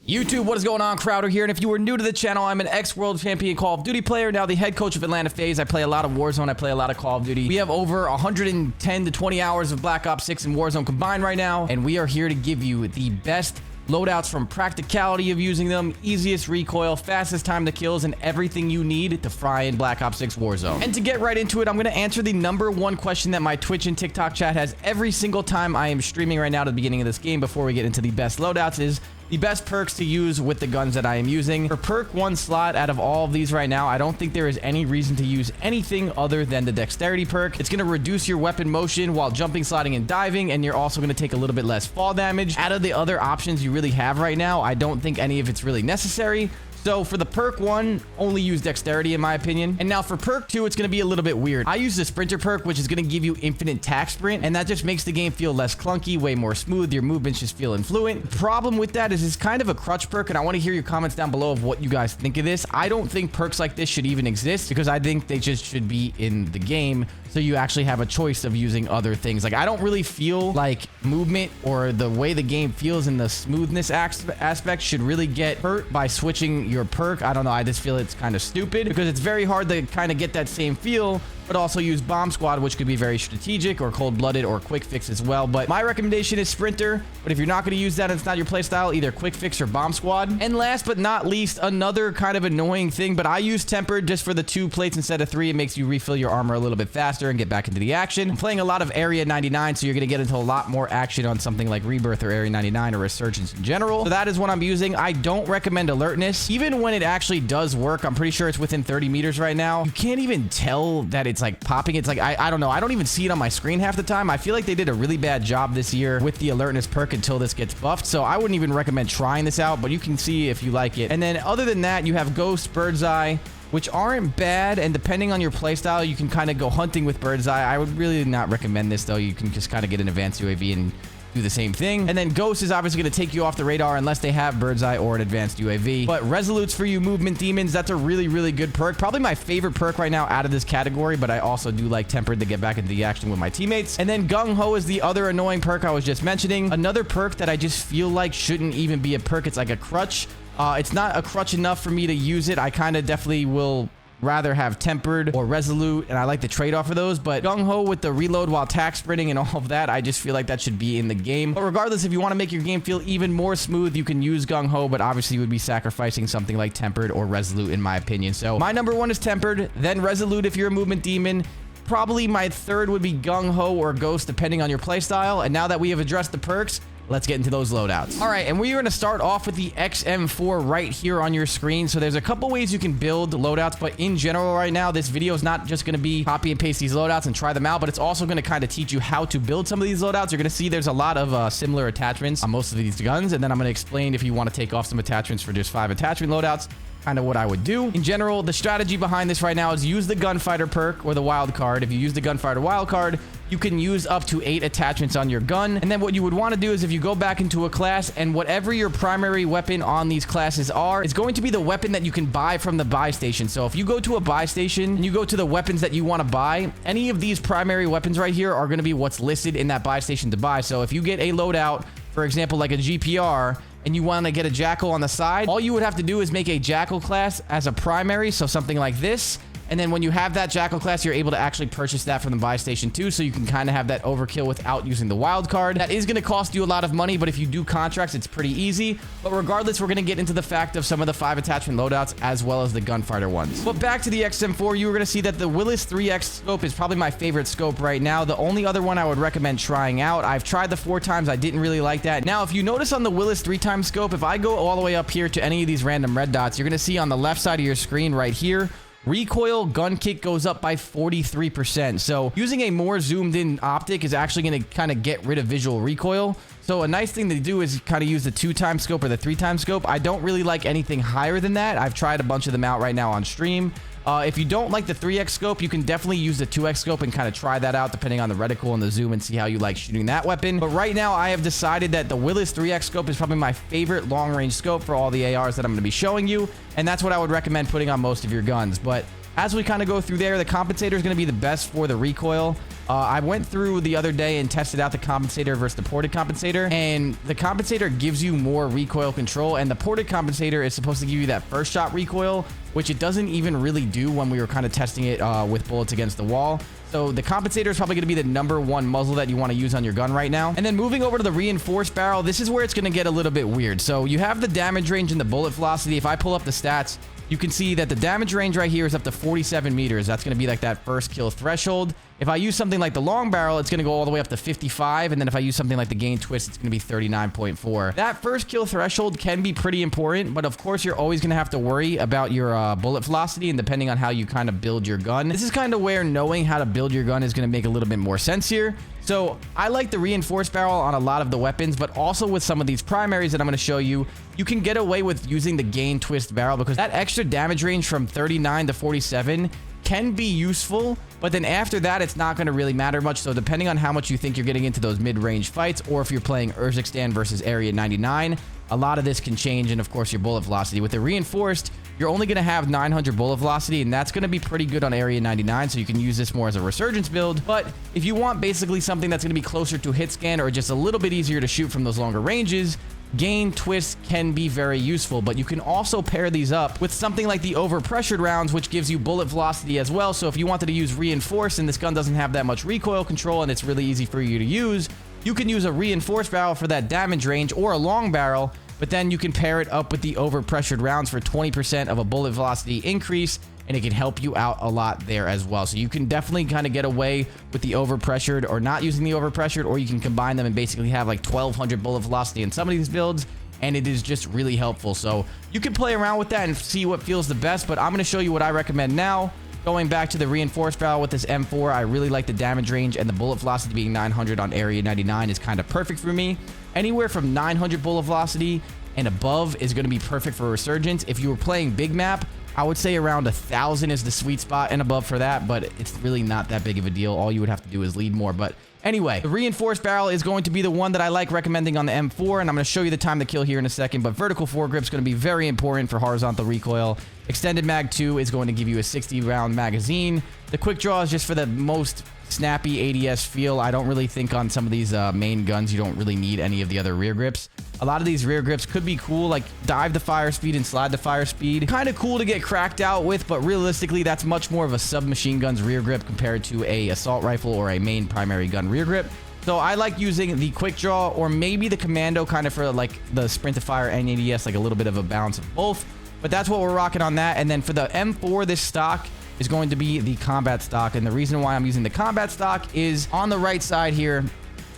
YouTube, what is going on? Crowder here, and if you are new to the channel, I'm an ex-world champion Call of Duty player, now the head coach of Atlanta FaZe. I play a lot of Warzone, I play a lot of Call of Duty. We have over 110 to 20 hours of Black Ops 6 and Warzone combined right now, and we are here to give you the best loadouts from practicality of using them, easiest recoil, fastest time to kills, and everything you need to fry in Black Ops 6 Warzone. And to get right into it, I'm going to answer the #1 question that my Twitch and TikTok chat has every single time I am streaming right now at the beginning of this game before we get into the best loadouts is the best perks to use with the guns that I am using. For perk 1 slot out of all of these right now, I don't think there is any reason to use anything other than the dexterity perk. It's going to reduce your weapon motion while jumping, sliding, and diving, and you're also going to take a little bit less fall damage. Out of the other options you really have right now, I don't think any of it's really necessary. So for the perk 1, only use dexterity in my opinion. And now for perk 2, it's going to be a little bit weird. I use the sprinter perk, which is going to give you infinite tack sprint, and that just makes the game feel less clunky, way more smooth. Your movements just feel fluent. The problem with that is it's kind of a crutch perk, and I want to hear your comments down below of what you guys think of this. I don't think perks like this should even exist because I think they just should be in the game so you actually have a choice of using other things. Like, I don't really feel like movement or the way the game feels in the smoothness aspect should really get hurt by switching your perk. I don't know, I just feel it's kind of stupid because it's very hard to kind of get that same feel but also use bomb squad, which could be very strategic, or cold-blooded, or quick fix as well. But my recommendation is sprinter, but if you're not going to use that and it's not your playstyle, either quick fix or bomb squad. And last but not least, another kind of annoying thing, but I use tempered just for the 2 plates instead of 3. It makes you refill your armor a little bit faster and get back into the action. I'm playing a lot of Area 99, so you're going to get into a lot more action on something like Rebirth or Area 99 or Resurgence in general. So that is what I'm using. I don't recommend alertness. Even when it actually does work, I'm pretty sure it's within 30 meters right now. You can't even tell that it's like popping. It's like, I don't know. I don't even see it on my screen half the time. I feel like they did a really bad job this year with the alertness perk until this gets buffed. So I wouldn't even recommend trying this out, but you can see if you like it. And then other than that, you have Ghost, Bird's Eye, which aren't bad, and depending on your playstyle, you can kind of go hunting with Bird's Eye. I would really not recommend this, though. You can just kind of get an advanced UAV and do the same thing. And then Ghost is obviously going to take you off the radar unless they have Bird's Eye or an advanced UAV. But Resolute's for you movement demons. That's a really, really good perk. Probably my favorite perk right now out of this category, but I also do like Tempered to get back into the action with my teammates. And then Gung Ho is the other annoying perk I was just mentioning. Another perk that I just feel like shouldn't even be a perk. It's like a crutch. It's not a crutch enough for me to use it. I kind of definitely will rather have Tempered or Resolute, and I like the trade-off of those. But Gung-Ho with the reload while tack sprinting and all of that, I just feel like that should be in the game. But regardless, if you want to make your game feel even more smooth, you can use Gung-Ho, but obviously you would be sacrificing something like Tempered or Resolute in my opinion. So my #1 is Tempered, then Resolute if you're a movement demon. Probably my third would be Gung-Ho or Ghost, depending on your playstyle. And now that we have addressed the perks, let's get into those loadouts. All right, and we're going to start off with the XM4 right here on your screen. So there's a couple ways you can build loadouts, but in general right now, this video is not just going to be copy and paste these loadouts and try them out, but it's also going to kind of teach you how to build some of these loadouts. You're going to see there's a lot of similar attachments on most of these guns, and then I'm going to explain if you want to take off some attachments for just 5 attachment loadouts, kind of what I would do. In general, the strategy behind this right now is use the Gunfighter perk or the Wildcard. If you use the Gunfighter Wildcard, you can use up to 8 attachments on your gun. And then what you would want to do is if you go back into a class and whatever your primary weapon on these classes are, it's going to be the weapon that you can buy from the buy station. So if you go to a buy station and you go to the weapons that you want to buy, any of these primary weapons right here are going to be what's listed in that buy station to buy. So if you get a loadout, for example, like a GPR, and you want to get a Jackal on the side, all you would have to do is make a Jackal class as a primary, so something like this. And then when you have that Jackal class, you're able to actually purchase that from the buy station too, so you can kind of have that overkill without using the wild card. That is going to cost you a lot of money, but if you do contracts, it's pretty easy. But regardless, we're going to get into the fact of some of the 5 attachment loadouts as well as the Gunfighter ones. But back to the XM4, you were going to see that the Willis 3X scope is probably my favorite scope right now. The only other one I would recommend trying out. I've tried the 4 times. I didn't really like that. Now, if you notice on the Willis 3x scope, if I go all the way up here to any of these random red dots, you're going to see on the left side of your screen right here, recoil gun kick goes up by 43%. So using a more zoomed in optic is actually going to kind of get rid of visual recoil. So a nice thing to do is kind of use the 2x scope or the 3x scope. I don't really like anything higher than that. I've tried a bunch of them out right now on stream. If you don't like the 3x scope, you can definitely use the 2x scope and kind of try that out depending on the reticle and the zoom and see how you like shooting that weapon. But right now, I have decided that the Willis 3x scope is probably my favorite long-range scope for all the ARs that I'm going to be showing you, and that's what I would recommend putting on most of your guns. But as we kind of go through there, the compensator is going to be the best for the recoil. I went through the other day and tested out the compensator versus the ported compensator, and the compensator gives you more recoil control, and the ported compensator is supposed to give you that first shot recoil, which it doesn't even really do when we were kind of testing it with bullets against the wall. So the compensator is probably going to be the #1 muzzle that you want to use on your gun right now. And then moving over to the reinforced barrel, this is where it's going to get a little bit weird. So you have the damage range and the bullet velocity. If I pull up the stats, you can see that the damage range right here is up to 47 meters. That's going to be like that first kill threshold. If I use something like the long barrel, it's going to go all the way up to 55. And then if I use something like the gain twist, it's going to be 39.4. That first kill threshold can be pretty important, but of course, you're always going to have to worry about your bullet velocity and depending on how you kind of build your gun. This is kind of where knowing how to build your gun is going to make a little bit more sense here. So I like the reinforced barrel on a lot of the weapons, but also with some of these primaries that I'm going to show you, you can get away with using the gain twist barrel because that extra damage range from 39 to 47 can be useful, but then after that, it's not going to really matter much. So depending on how much you think you're getting into those mid-range fights, or if you're playing Urzikstan versus Area 99, a lot of this can change, and of course your bullet velocity. With the reinforced, you're only going to have 900 bullet velocity, and that's going to be pretty good on Area 99, so you can use this more as a resurgence build. But if you want basically something that's going to be closer to hit scan or just a little bit easier to shoot from those longer ranges, gain twist can be very useful. But you can also pair these up with something like the overpressured rounds, which gives you bullet velocity as well. So if you wanted to use reinforced and this gun doesn't have that much recoil control and it's really easy for you to use, you can use a reinforced barrel for that damage range or a long barrel, but then you can pair it up with the overpressured rounds for 20% of a bullet velocity increase, and it can help you out a lot there as well. So you can definitely kind of get away with the overpressured or not using the overpressured, or you can combine them and basically have like 1200 bullet velocity in some of these builds, and it is just really helpful. So you can play around with that and see what feels the best, but I'm going to show you what I recommend now. Going back to the reinforced barrel with this M4, I really like the damage range, and the bullet velocity being 900 on Area 99 is kind of perfect for me. Anywhere from 900 bullet velocity and above is going to be perfect for resurgence. If you were playing big map, I would say around 1,000 is the sweet spot and above for that, but it's really not that big of a deal. All you would have to do is lead more. But anyway, the reinforced barrel is going to be the one that I like recommending on the M4, and I'm going to show you the time to kill here in a second. But vertical foregrip is going to be very important for horizontal recoil. Extended Mag 2 is going to give you a 60-round magazine. The quick draw is just for the most snappy ADS feel. I don't really think on some of these main guns you don't really need any of the other rear grips. A lot of these rear grips could be cool, like dive to fire speed and slide to fire speed. Kind of cool to get cracked out with, but realistically, that's much more of a submachine gun's rear grip compared to a assault rifle or a main primary gun rear grip. So I like using the quick draw or maybe the commando kind of for like the sprint to fire and ADS, like a little bit of a balance of both. But that's what we're rocking on that. And then for the M4, this stock is going to be the combat stock. And the reason why I'm using the combat stock is on the right side here.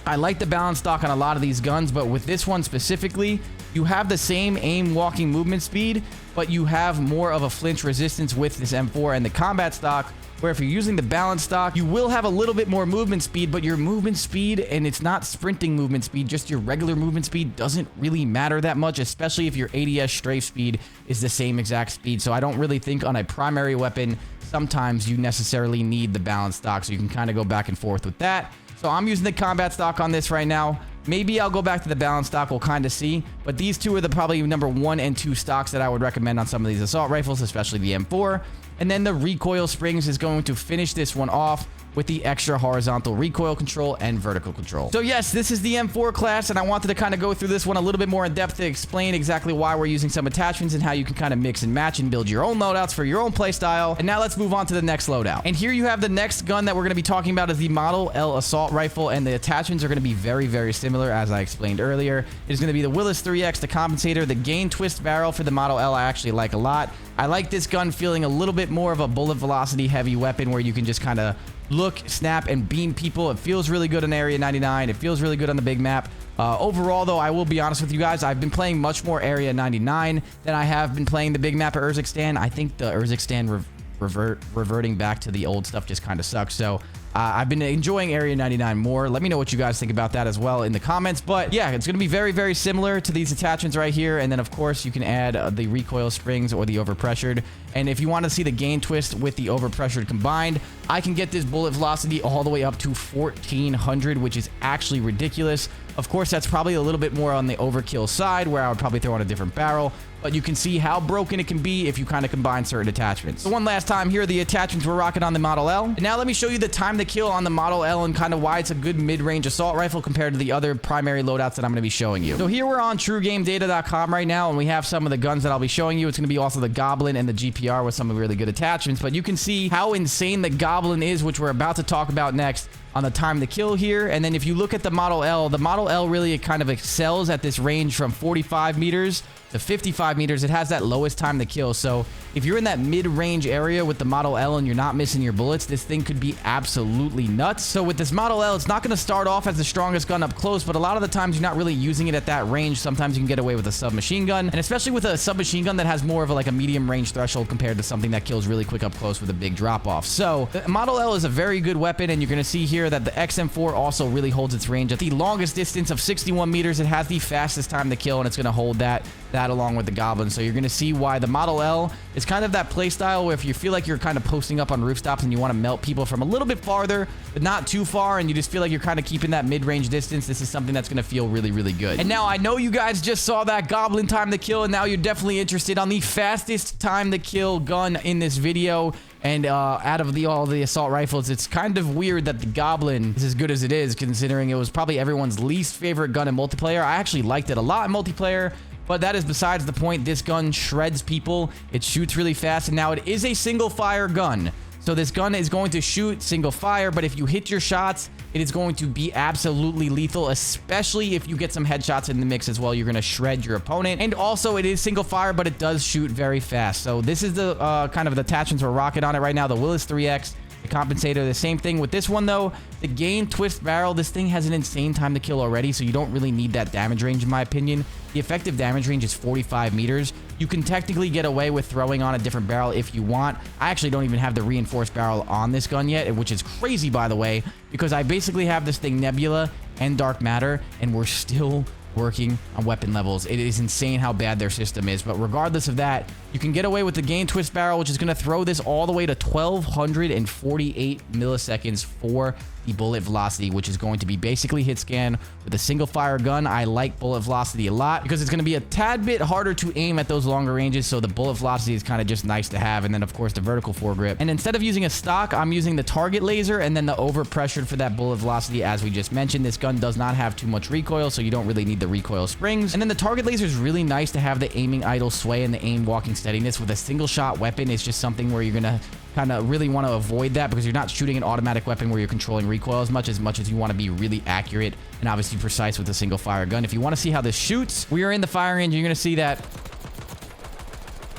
I like the balance stock on a lot of these guns, but with this one specifically, you have the same aim walking movement speed, but you have more of a flinch resistance with this M4 and the combat stock, where if you're using the balance stock, you will have a little bit more movement speed, but your movement speed, and it's not sprinting movement speed, just your regular movement speed doesn't really matter that much, especially if your ADS strafe speed is the same exact speed. So I don't really think on a primary weapon, sometimes you necessarily need the balance stock, so you can kind of go back and forth with that. So I'm using the combat stock on this right now. Maybe I'll go back to the balance stock, we'll kind of see. But these two are the probably #1 and 2 stocks that I would recommend on some of these assault rifles, especially the M4. And then the recoil springs is going to finish this one off with the extra horizontal recoil control and vertical control. So yes, this is the M4 class, and I wanted to kind of go through this one a little bit more in depth to explain exactly why we're using some attachments and how you can kind of mix and match and build your own loadouts for your own playstyle. And now let's move on to the next loadout. And here you have the next gun that we're going to be talking about is the Model L assault rifle, and the attachments are going to be very, very similar as I explained earlier. It is going to be the Willis 3X, the compensator, the gain twist barrel for the Model L I actually like a lot. I like this gun feeling a little bit more of a bullet velocity heavy weapon where you can just kind of look, snap, and beam people. It feels really good in Area 99. It feels really good on the big map. Overall, though, I will be honest with you guys, I've been playing much more Area 99 than I have been playing the big map at Urzikstan. I think the Urzikstan reverting back to the old stuff just kind of sucks. So I've been enjoying Area 99 more. Let me know what you guys think about that as well in the comments. But yeah, it's going to be very, very similar to these attachments right here. And then, of course, you can add the recoil springs or the overpressured. And if you want to see the gain twist with the overpressured combined, I can get this bullet velocity all the way up to 1400, which is actually ridiculous. Of course, that's probably a little bit more on the Overkill side, where I would probably throw on a different barrel, but you can see how broken it can be if you kind of combine certain attachments. So one last time, here are the attachments we're rocking on the Model L. And now let me show you the time to kill on the Model L and kind of why it's a good mid-range assault rifle compared to the other primary loadouts that I'm going to be showing you. So here we're on TrueGameData.com right now, and we have some of the guns that I'll be showing you. It's going to be also the Goblin and the GPR with some really good attachments, but you can see how insane the Goblin is, which we're about to talk about next on the time to kill here. And then if you look at the Model L really kind of excels at this range from 45 meters to 55 meters. It has that lowest time to kill. So if you're in that mid-range area with the Model L and you're not missing your bullets, this thing could be absolutely nuts. So with this Model L, it's not going to start off as the strongest gun up close, but a lot of the times you're not really using it at that range. Sometimes you can get away with a submachine gun, and especially with a submachine gun that has more of a medium range threshold compared to something that kills really quick up close with a big drop off. So the Model L is a very good weapon, and you're going to see here that the XM4 also really holds its range at the longest distance of 61 meters. It has the fastest time to kill, and it's going to hold that along with the Goblin. So you're going to see why the Model L is kind of that play style where if you feel like you're kind of posting up on roof stops and you want to melt people from a little bit farther but not too far, and you just feel like you're kind of keeping that mid-range distance, this is something that's going to feel really, really good. And now I know you guys just saw that Goblin time to kill, and now you're definitely interested on the fastest time to kill gun in this video. And out of all the assault rifles, it's kind of weird that the Goblin is as good as it is, considering it was probably everyone's least favorite gun in multiplayer. I actually liked it a lot in multiplayer, but that is besides the point. This gun shreds people. It shoots really fast, and now it is a single fire gun. So this gun is going to shoot single fire, but if you hit your shots, it is going to be absolutely lethal, especially if you get some headshots in the mix as well. You're going to shred your opponent. And also, it is single fire, but it does shoot very fast. So this is the kind of the attachments we're rocking on it right now. The Willis 3X, the compensator, the same thing with this one though. The gain twist barrel, this thing has an insane time to kill already, so you don't really need that damage range in my opinion. The effective damage range is 45 meters. You can technically get away with throwing on a different barrel if you want. I actually don't even have the reinforced barrel on this gun yet, which is crazy by the way, because I basically have this thing Nebula and Dark Matter, and we're still working on weapon levels. It is insane how bad their system is, but regardless of that, you can get away with the gain twist barrel, which is going to throw this all the way to 1248 milliseconds for the bullet velocity, which is going to be basically hit scan with a single fire gun. I like bullet velocity a lot because it's going to be a tad bit harder to aim at those longer ranges, so the bullet velocity is kind of just nice to have. And then of course the vertical foregrip, and instead of using a stock, I'm using the target laser and then the over pressured for that bullet velocity. As we just mentioned, this gun does not have too much recoil, so you don't really need the recoil springs. And then the target laser is really nice to have the aiming idle sway and the aim walking steadiness. With a single shot weapon, it's just something where you're gonna kind of really want to avoid that, because you're not shooting an automatic weapon where you're controlling recoil as much as you want to be really accurate and obviously precise with a single fire gun. If you want to see how this shoots, we are in the firing range. You're gonna see that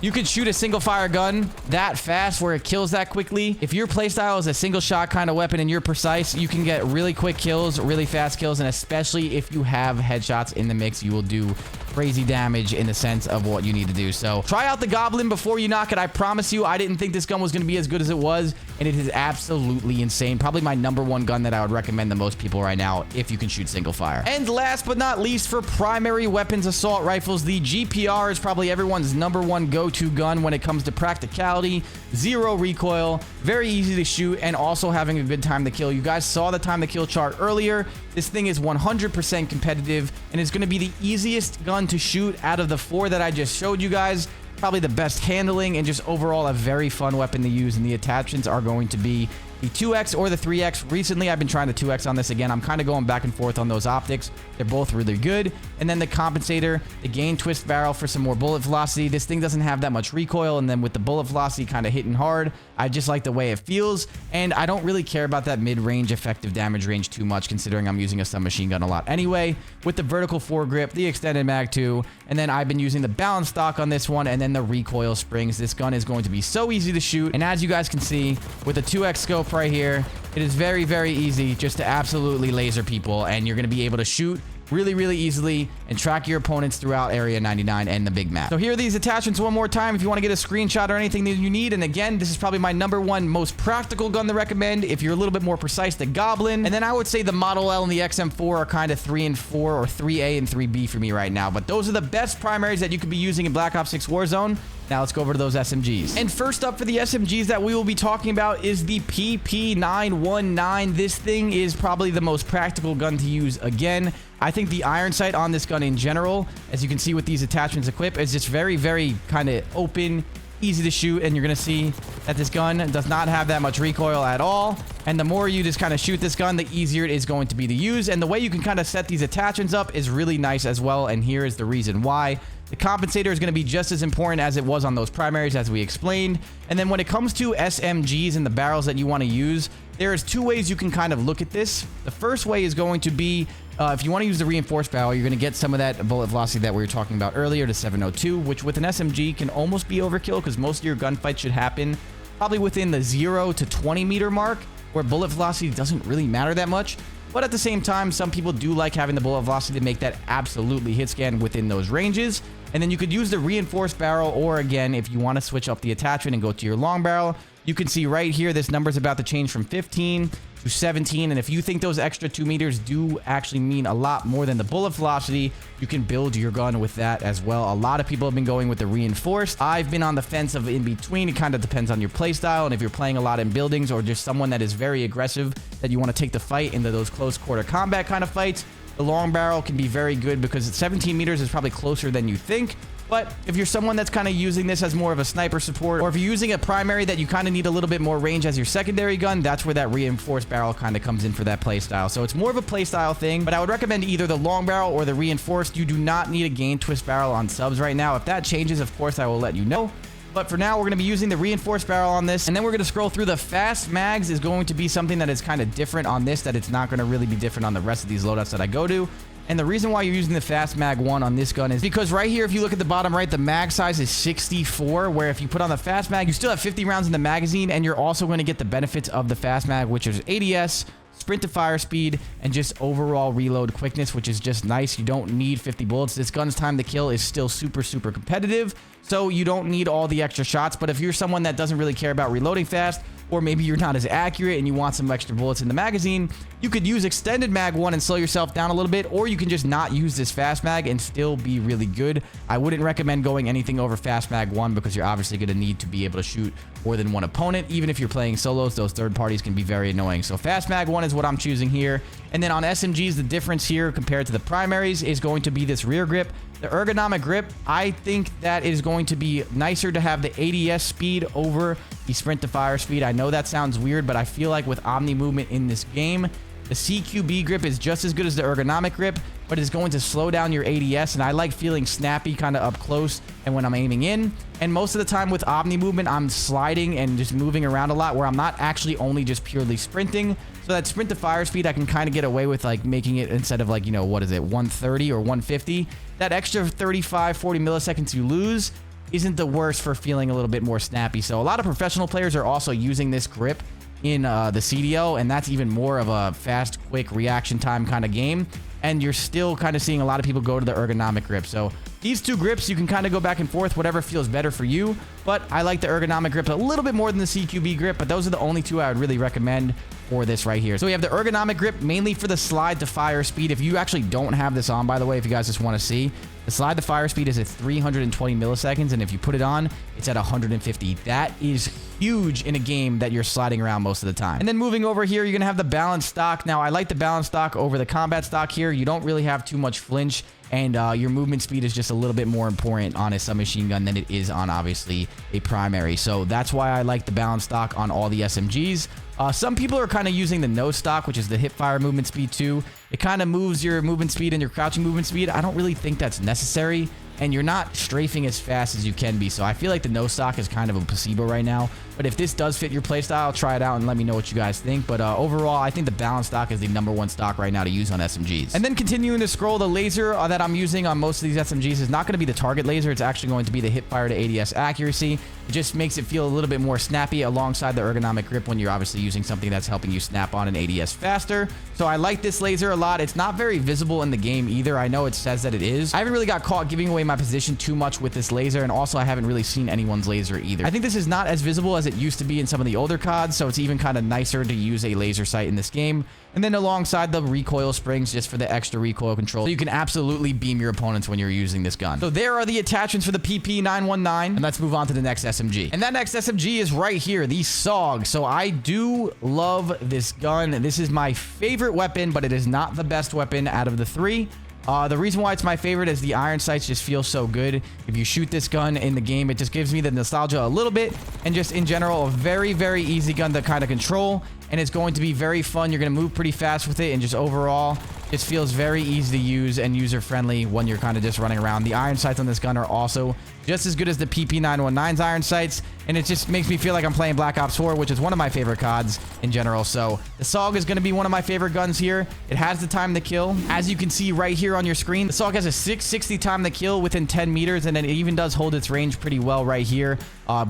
you can shoot a single fire gun that fast where it kills that quickly. If your playstyle is a single shot kind of weapon and you're precise, you can get really quick kills, really fast kills, and especially if you have headshots in the mix, you will do crazy damage in the sense of what you need to do. So try out the Goblin before you knock it. I promise you, I didn't think this gun was going to be as good as it was, and it is absolutely insane. Probably my #1 gun that I would recommend to most people right now if you can shoot single fire. And last but not least, for primary weapons assault rifles, the GPR is probably everyone's #1 go-to gun when it comes to practicality, zero recoil, very easy to shoot, and also having a good time to kill. You guys saw the time to kill chart earlier. This thing is 100% competitive, and it's going to be the easiest gun to shoot out of the 4 that I just showed you guys. Probably the best handling, and just overall a very fun weapon to use. And the attachments are going to be the 2X or the 3X. Recently, I've been trying the 2X on this again. I'm kind of going back and forth on those optics. They're both really good. And then the compensator, the gain twist barrel for some more bullet velocity. This thing doesn't have that much recoil, and then with the bullet velocity kind of hitting hard, I just like the way it feels. And I don't really care about that mid-range effective damage range too much, considering I'm using a submachine gun a lot anyway. With the vertical foregrip, the extended mag 2, and then I've been using the balance stock on this one, and then the recoil springs. This gun is going to be so easy to shoot. And as you guys can see, with the 2X scope right here, it is very, very easy just to absolutely laser people, and you're going to be able to shoot really, really easily and track your opponents throughout Area 99 and the big map. So here are these attachments one more time if you want to get a screenshot or anything that you need. And again, this is probably my #1 most practical gun to recommend. If you're a little bit more precise, the Goblin. And then I would say the Model L and the XM4 are kind of 3 and 4, or 3A and 3B for me right now. But those are the best primaries that you could be using in Black Ops 6 Warzone. Now let's go over to those SMGs. And first up for the SMGs that we will be talking about is the PP919. This thing is probably the most practical gun to use again. I think the iron sight on this gun in general, as you can see with these attachments equipped, is just very, very kind of open, easy to shoot, and you're going to see that this gun does not have that much recoil at all. And the more you just kind of shoot this gun, the easier it is going to be to use. And the way you can kind of set these attachments up is really nice as well, and here is the reason why. The compensator is going to be just as important as it was on those primaries, as we explained. And then when it comes to SMGs and the barrels that you want to use, there's two ways you can kind of look at this. The first way is going to be, if you want to use the reinforced barrel, you're going to get some of that bullet velocity that we were talking about earlier to 702, which with an SMG can almost be overkill because most of your gunfights should happen probably within the 0 to 20 meter mark, where bullet velocity doesn't really matter that much. But at the same time, some people do like having the bullet velocity to make that absolutely hit scan within those ranges. And then you could use the reinforced barrel, or again, if you want to switch up the attachment and go to your long barrel, you can see right here, this number is about to change from 15 to 17. And if you think those extra 2 meters do actually mean a lot more than the bullet velocity, you can build your gun with that as well. A lot of people have been going with the reinforced. I've been on the fence of in between. It kind of depends on your play style, and if you're playing a lot in buildings or just someone that is very aggressive, that you want to take the fight into those close quarter combat kind of fights, the long barrel can be very good because 17 meters is probably closer than you think. But if you're someone that's kind of using this as more of a sniper support, or if you're using a primary that you kind of need a little bit more range as your secondary gun, that's where that reinforced barrel kind of comes in for that play style. So it's more of a play style thing, but I would recommend either the long barrel or the reinforced. You do not need a gain twist barrel on subs right now. If that changes, of course, I will let you know. But for now, we're going to be using the reinforced barrel on this, and then we're going to scroll through the fast mags. Is going to be something that is kind of different on this, that it's not going to really be different on the rest of these loadouts that I go to. And the reason why you're using the fast mag 1 on this gun is because right here, if you look at the bottom right, the mag size is 64, where if you put on the fast mag, you still have 50 rounds in the magazine, and you're also going to get the benefits of the fast mag, which is ADS, sprint to fire speed, and just overall reload quickness, which is just nice. You don't need 50 bullets. This gun's time to kill is still super, super competitive, so you don't need all the extra shots. But if you're someone that doesn't really care about reloading fast, or maybe you're not as accurate and you want some extra bullets in the magazine, you could use extended mag 1 and slow yourself down a little bit, or you can just not use this fast mag and still be really good. I wouldn't recommend going anything over fast mag 1 because you're obviously going to need to be able to shoot more than one opponent. Even if you're playing solos, those third parties can be very annoying. So fast mag 1 is what I'm choosing here. And then on SMGs, the difference here compared to the primaries is going to be this rear grip. The ergonomic grip, I think that is going to be nicer to have the ADS speed over the sprint to fire speed. I know that sounds weird, but I feel like with omni movement in this game, the CQB grip is just as good as the ergonomic grip, but it's going to slow down your ADS, and I like feeling snappy kind of up close and when I'm aiming in. And most of the time with omni movement, I'm sliding and just moving around a lot, where I'm not actually only just purely sprinting. So that sprint to fire speed, I can kind of get away with like making it, instead of like, you know, what is it, 130 or 150, that extra 35, 40 milliseconds you lose isn't the worst for feeling a little bit more snappy. So a lot of professional players are also using this grip in the CDO, and that's even more of a fast, quick reaction time kind of game. And you're still kind of seeing a lot of people go to the ergonomic grip. So these two grips, you can kind of go back and forth, whatever feels better for you. But I like the ergonomic grip a little bit more than the CQB grip, but those are the only two I would really recommend for this right here. So we have the ergonomic grip mainly for the slide to fire speed. If you actually don't have this on, by the way, if you guys just want to see, the slide to fire speed is at 320 milliseconds, and if you put it on, it's at 150. That is huge in a game that you're sliding around most of the time. And then moving over here, you're gonna have the balanced stock. Now, I like the balanced stock over the combat stock here. You don't really have too much flinch, and your movement speed is just a little bit more important on a submachine gun than it is on, obviously, a primary. So that's why I like the balanced stock on all the SMGs. Some people are kind of using the no stock, which is the hip fire movement speed too. It kind of moves your movement speed and your crouching movement speed. I don't really think that's necessary, and you're not strafing as fast as you can be. So I feel like the no stock is kind of a placebo right now. But if this does fit your playstyle, try it out and let me know what you guys think. But overall, I think the balanced stock is the #1 stock right now to use on SMGs. And then continuing to scroll, the laser that I'm using on most of these SMGs is not going to be the target laser. It's actually going to be the hip fire to ADS accuracy. It just makes it feel a little bit more snappy alongside the ergonomic grip when you're obviously using something that's helping you snap on an ADS faster. So I like this laser a lot. It's not very visible in the game either. I know it says that it is. I haven't really got caught giving away my position too much with this laser, and also I haven't really seen anyone's laser either. I think this is not as visible as it used to be in some of the older CODs, so it's even kind of nicer to use a laser sight in this game. And then alongside the recoil springs just for the extra recoil control. So you can absolutely beam your opponents when you're using this gun. So there are the attachments for the PP919. And let's move on to the next SMG. And that next SMG is right here, the SOG. So I do love this gun. This is my favorite weapon, but it is not the best weapon out of the three. The reason why it's my favorite is the iron sights just feel so good. If you shoot this gun in the game, it just gives me the nostalgia a little bit. And just in general, a very, very easy gun to kind of control. And it's going to be very fun. You're going to move pretty fast with it. And just overall, it feels very easy to use and user-friendly when you're kind of just running around. The iron sights on this gun are also just as good as the PP919's iron sights. And it just makes me feel like I'm playing Black Ops 4, which is one of my favorite CODs in general. So the SOG is going to be one of my favorite guns here. It has the time to kill. As you can see right here on your screen, the SOG has a 660 time to kill within 10 meters. And then it even does hold its range pretty well right here,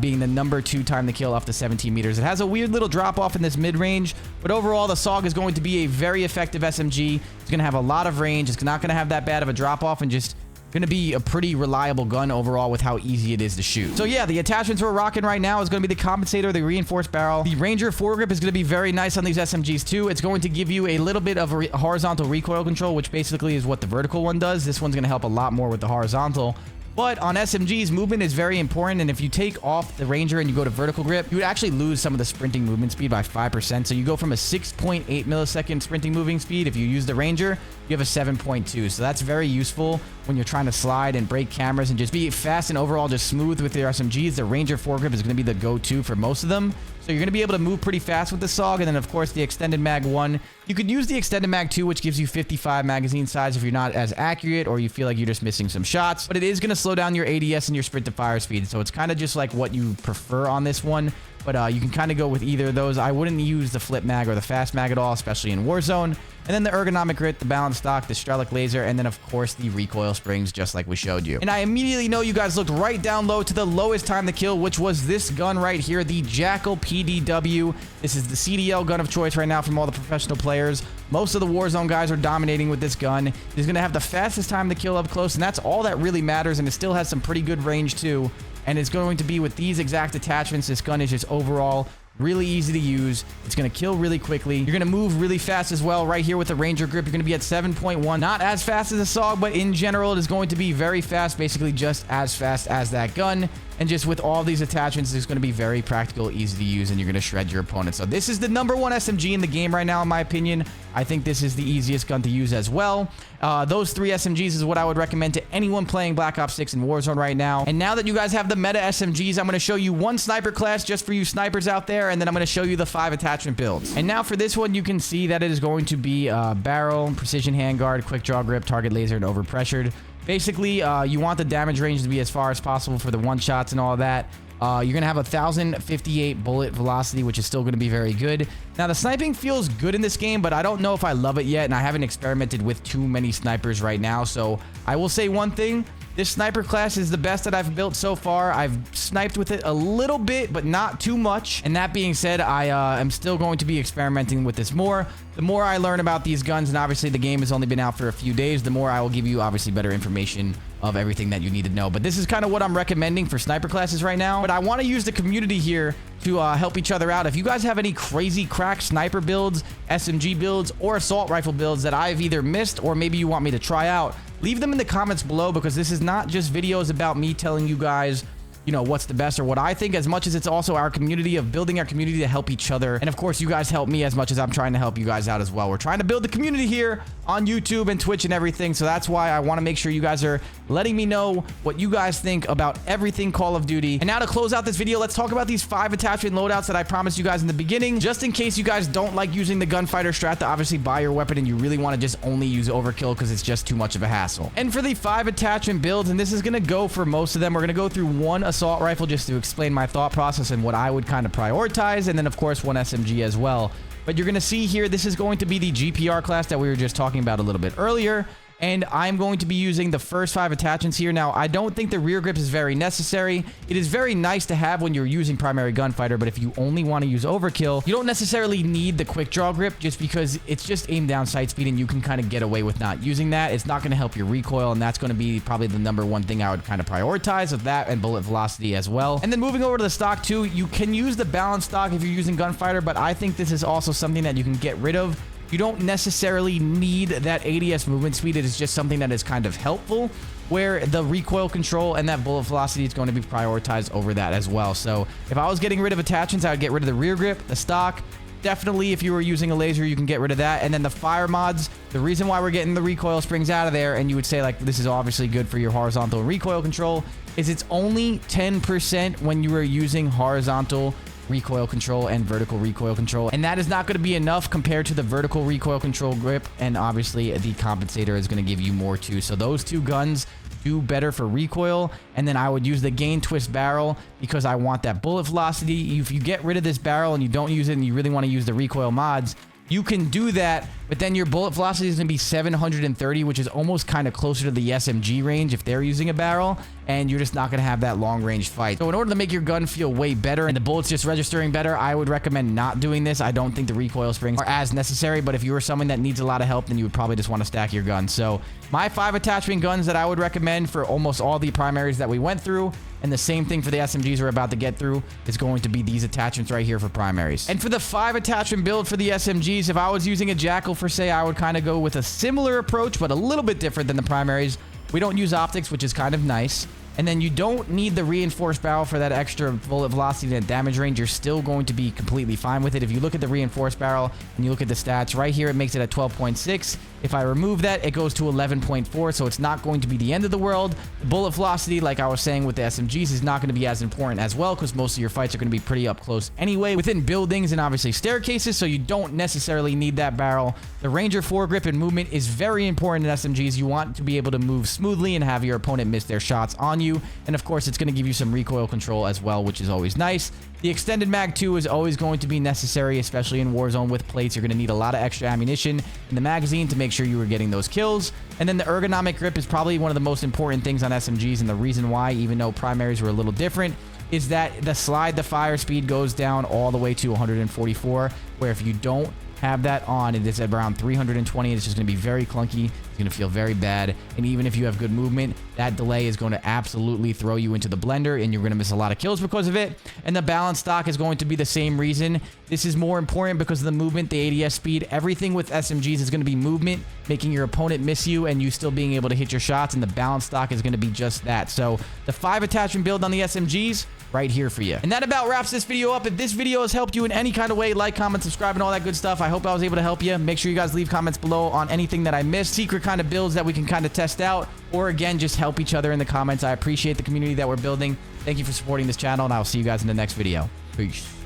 being the number 2 time to kill up to 17 meters. It has a weird little drop off in this mid-range, but overall the SOG is going to be a very effective SMG. It's going to have a lot of range. It's not going to have that bad of a drop off and just going to be a pretty reliable gun overall with how easy it is to shoot. So yeah, the attachments we're rocking right now is going to be the compensator, the reinforced barrel. The Ranger foregrip is going to be very nice on these SMGs too. It's going to give you a little bit of a horizontal recoil control, which basically is what the vertical one does. This one's going to help a lot more with the horizontal. But on SMGs, movement is very important, and if you take off the Ranger and you go to vertical grip, you would actually lose some of the sprinting movement speed by 5%. So you go from a 6.8 millisecond sprinting moving speed. If you use the Ranger, you have a 7.2. So that's very useful when you're trying to slide and break cameras and just be fast and overall just smooth with your SMGs. The Ranger foregrip is going to be the go-to for most of them. So you're going to be able to move pretty fast with the SOG. And then, of course, the Extended Mag 1. You could use the Extended Mag 2, which gives you 55 magazine size if you're not as accurate or you feel like you're just missing some shots. But it is going to slow down your ADS and your sprint to fire speed. So it's kind of just like what you prefer on this one. But you can kind of go with either of those. I wouldn't use the flip mag or the fast mag at all, especially in Warzone. And then the ergonomic grip, the balanced stock, the Strelic laser, and then of course the recoil springs, just like we showed you. And I immediately know you guys looked right down low to the lowest time to kill, which was this gun right here, the Jackal PDW. This is the CDL gun of choice right now from all the professional players. Most of the Warzone guys are dominating with this gun. It's going to have the fastest time to kill up close, and that's all that really matters, and it still has some pretty good range too. And it's going to be with these exact attachments. This gun is just overall really easy to use. It's going to kill really quickly. You're going to move really fast as well. Right here with the Ranger grip, you're going to be at 7.1. Not as fast as a SOG, but in general, it is going to be very fast, basically just as fast as that gun. And just with all these attachments, it's going to be very practical, easy to use, and you're going to shred your opponent. So this is the #1 SMG in the game right now, in my opinion. I think this is the easiest gun to use as well. Those 3 SMGs is what I would recommend to anyone playing Black Ops 6 in Warzone right now. And now that you guys have the meta SMGs, I'm going to show you one sniper class just for you snipers out there, and then I'm going to show you the 5 attachment builds. And now for this one, you can see that it is going to be barrel, precision handguard, quick draw grip, target laser, and overpressured. Basically, you want the damage range to be as far as possible for the one-shots and all that. You're going to have 1,058 bullet velocity, which is still going to be very good. Now, the sniping feels good in this game, but I don't know if I love it yet, and I haven't experimented with too many snipers right now. So I will say one thing. This sniper class is the best that I've built so far. I've sniped with it a little bit, but not too much. And that being said, I am still going to be experimenting with this more. The more I learn about these guns, and obviously the game has only been out for a few days, the more I will give you obviously better information of everything that you need to know. But this is kind of what I'm recommending for sniper classes right now. But I want to use the community here to help each other out. If you guys have any crazy crack sniper builds, SMG builds, or assault rifle builds that I've either missed or maybe you want me to try out, leave them in the comments below, because this is not just videos about me telling you guys, you know, what's the best or what I think, as much as it's also our community of building our community to help each other. And of course, you guys help me as much as I'm trying to help you guys out as well. We're trying to build the community here on YouTube and Twitch and everything. So that's why I want to make sure you guys are letting me know what you guys think about everything Call of Duty. And now to close out this video, let's talk about these 5 attachment loadouts that I promised you guys in the beginning, just in case you guys don't like using the Gunfighter strat to obviously buy your weapon and you really want to just only use Overkill because it's just too much of a hassle. And for the 5 attachment builds, and this is going to go for most of them, we're going to go through one assault rifle just to explain my thought process and what I would kind of prioritize, and then of course one SMG as well. But you're going to see here, this is going to be the GPR class that we were just talking about a little bit earlier. And I'm going to be using the first 5 attachments here. Now, I don't think the rear grip is very necessary. It is very nice to have when you're using primary gunfighter, but if you only want to use overkill, you don't necessarily need the quick draw grip, just because it's just aim down sight speed and you can kind of get away with not using that. It's not going to help your recoil, and that's going to be probably the #1 thing I would kind of prioritize, with that and bullet velocity as well. And then moving over to the stock too, you can use the balanced stock if you're using gunfighter, but I think this is also something that you can get rid of You don't necessarily need that ADS movement speed. It is just something that is kind of helpful, where the recoil control and that bullet velocity is going to be prioritized over that as well. So if I was getting rid of attachments, I would get rid of the rear grip, the stock. Definitely, if you were using a laser, you can get rid of that. And then the fire mods, the reason why we're getting the recoil springs out of there, and you would say, like, this is obviously good for your horizontal recoil control, is it's only 10% when you are using horizontal recoil control and vertical recoil control. And that is not going to be enough compared to the vertical recoil control grip. And obviously, the compensator is going to give you more too. So those two guns do better for recoil. And then I would use the gain twist barrel because I want that bullet velocity. If you get rid of this barrel and you don't use it and you really want to use the recoil mods, you can do that, but then your bullet velocity is going to be 730, which is almost kind of closer to the SMG range if they're using a barrel, and you're just not going to have that long range fight. So in order to make your gun feel way better and the bullets just registering better, I would recommend not doing this. I don't think the recoil springs are as necessary, but if you are someone that needs a lot of help, then you would probably just want to stack your gun. So my 5 attachment guns that I would recommend for almost all the primaries that we went through, and the same thing for the SMGs we're about to get through, is going to be these attachments right here for primaries. And for the 5 attachment build for the SMGs, if I was using a Jackal for say, I would kind of go with a similar approach, but a little bit different than the primaries. We don't use optics, which is kind of nice. And then you don't need the reinforced barrel for that extra bullet velocity and damage range. You're still going to be completely fine with it. If you look at the reinforced barrel and you look at the stats right here, it makes it at 12.6. If I remove that, it goes to 11.4, so it's not going to be the end of the world. The bullet velocity, like I was saying with the SMGs, is not going to be as important as well because most of your fights are going to be pretty up close anyway within buildings and obviously staircases, so you don't necessarily need that barrel. The Ranger foregrip and movement is very important in SMGs. You want to be able to move smoothly and have your opponent miss their shots on you. And of course, it's going to give you some recoil control as well, which is always nice. The extended mag 2 is always going to be necessary, especially in Warzone with plates. You're going to need a lot of extra ammunition in the magazine to make sure you are getting those kills. And then the ergonomic grip is probably one of the most important things on SMGs, and the reason why, even though primaries were a little different, is that the slide, the fire speed goes down all the way to 144, where if you don't have that on, it is at around 320. It's just going to be very clunky. It's going to feel very bad. And even if you have good movement, that delay is going to absolutely throw you into the blender, and you're going to miss a lot of kills because of it. And the balance stock is going to be the same reason. This is more important because of the movement, the ADS speed. Everything with SMGs is going to be movement, making your opponent miss you and you still being able to hit your shots. And the balance stock is going to be just that. So the 5 attachment build on the SMGs, right here for you. And that about wraps this video up. If this video has helped you in any kind of way, like, comment, subscribe, and all that good stuff. I hope I was able to help you. Make sure you guys leave comments below on anything that I missed, secret kind of builds that we can kind of test out, or again, just help each other in the comments. I appreciate the community that we're building. Thank you for supporting this channel, and I'll see you guys in the next video. Peace.